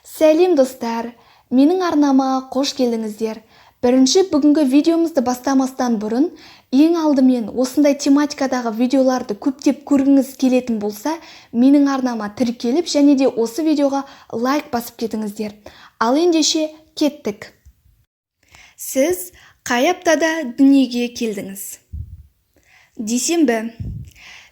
Сәлем достар, менің арнама қош келдіңіздер. Бірінші бүгінгі видеомызды бастамастан бұрын, ең алдымен осындай тематикадағы видеоларды көптеп көргіңіз келетін болса, менің арнама тіркеліп және де осы видеоға лайк басып кетіңіздер. Ал ендеше кеттік. Сіз қай аптада дүниеге келдіңіз?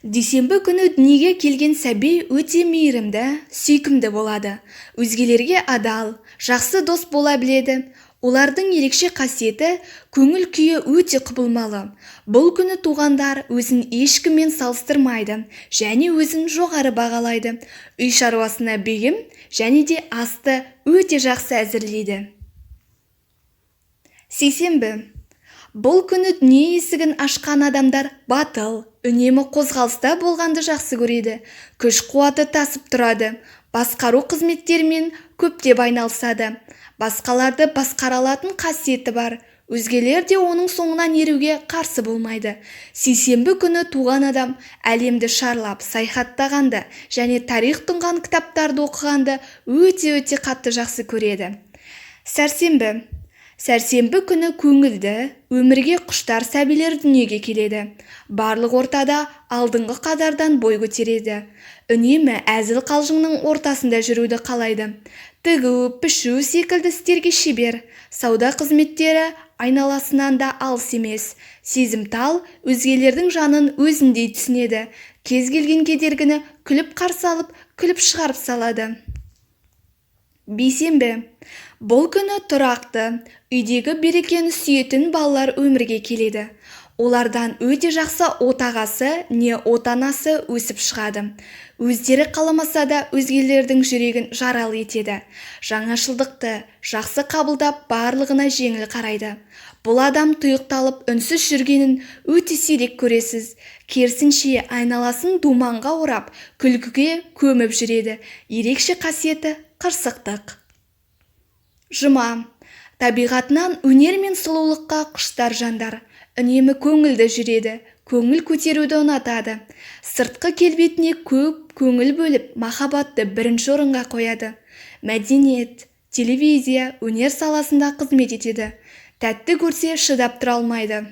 Дүйсенбі күні дүниеге келген сәби өте мейірімді, сүйкімді болады. Өзгелерге адал, жақсы дос бола біледі. Олардың ерекше қасиеті көңіл күйі өте құбылмалы. Бұл күні туғандар өзін ешкіммен салыстырмайды және өзін жоғары бағалайды. Үй шаруасына бейім және де асты өте жақсы әзірлейді. Сейсенбі. Бұл күні дүние есігін ашқан адамдар батыл, үнемі қозғалыста болғанды жақсы көреді. Күш-қуаты тасып тұрады. Басқару қызметтерімен көптеп айналысады. Басқаларды басқара алатын қасиеті бар. Өзгелер де оның соңынан еруге қарсы болмайды. Сейсенбі күні туған адам әлемді шарлап, саяхаттағанды және тарих тұнған кітаптарды оқығанды өте қатты жақсы көреді. Сәрсенбі күні көңілді, өмірге құштар сәбилер дүниеге келеді. Барлық ортада алдыңғы қатардан бой көтереді. Үнемі әзіл қалжыңның ортасында жүруді қалайды. Тігу, пішу секілді істерге шебер. Сауда қызметтері айналасынан да алыс емес. Сезімтал, өзгелердің жанын өзіндей түсінеді. Кез келген кедергіні күліп қарсы алып, күліп шығарып салады. Бейсенбі. Бұл күні тұрақты, үйдегі берекені сүйетін балалар өмірге келеді. Олардан өте жақсы отағасы не отанасы өсіп шығады. Өздері қаламаса да өзгелердің жүрегін жаралы етеді. Жаңашылдықты жақсы қабылдап барлығына жеңіл қарайды. Бұл адам тұйықталып үнсіз жүргенін өте сирек көресіз. Керісінше айналасын думанға орап, күлкіге көміп жүреді. Ерекше қасиеті қырсықтық. Жұма. Табиғатынан өнер мен сұлулыққа құштар жандар. Үнемі көңілді жүреді, көңіл көтеруді ұнатады. Сыртқы келбетіне көп көңіл бөліп, махаббатты бірінші орынға қояды. Мәдениет, телевизия, өнер саласында қызмет етеді. Тәтті көрсе шыдап тұра алмайды.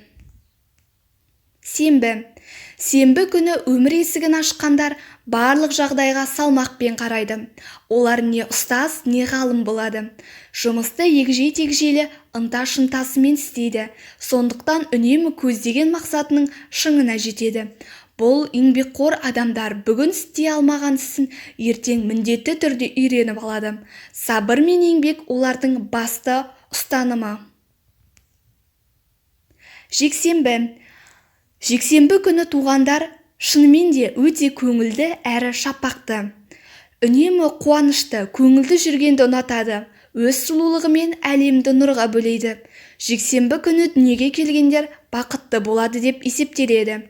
Сенбі күні өмір есігін ашқандар барлық жағдайға салмақпен қарайды. Олар не ұстаз, не ғалым болады. Жұмысты егжей-тегжейлі ынта-шынтасымен істейді. Сондықтан үнемі көздеген мақсатының шыңына жетеді. Бұл еңбекқор адамдар бүгін істей алмаған ісін ертең міндетті түрде үйреніп алады. Сабыр мен еңбек олардың басты ұстанымы. Жексенбі күні туғандар шынымен де өте көңілді әрі шапақты. Үнемі қуанышты, көңілді жүргенді ұнатады. Өз сұлулығымен әлемді нұрға бөлейді. Жексенбі күні дүниеге келгендер бақытты болады деп есептеледі.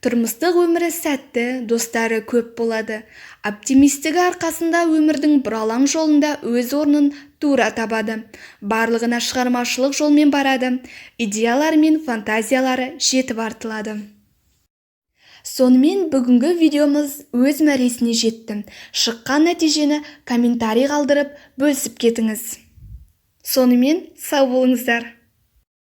Тұрмыстық өмірі сәтті, достары көп болады. Оптимистігі арқасында өмірдің бұралаң жолында өз орнын тура табады. Барлығына шығармашылық жолмен барады. Идеялары мен фантазиялары жетіп артылады. Сонымен бүгінгі видеомыз өз мәресіне жетті. Шыққан нәтижені комментарий қалдырып бөлісіп кетіңіз. Сонымен сау болыңыздар.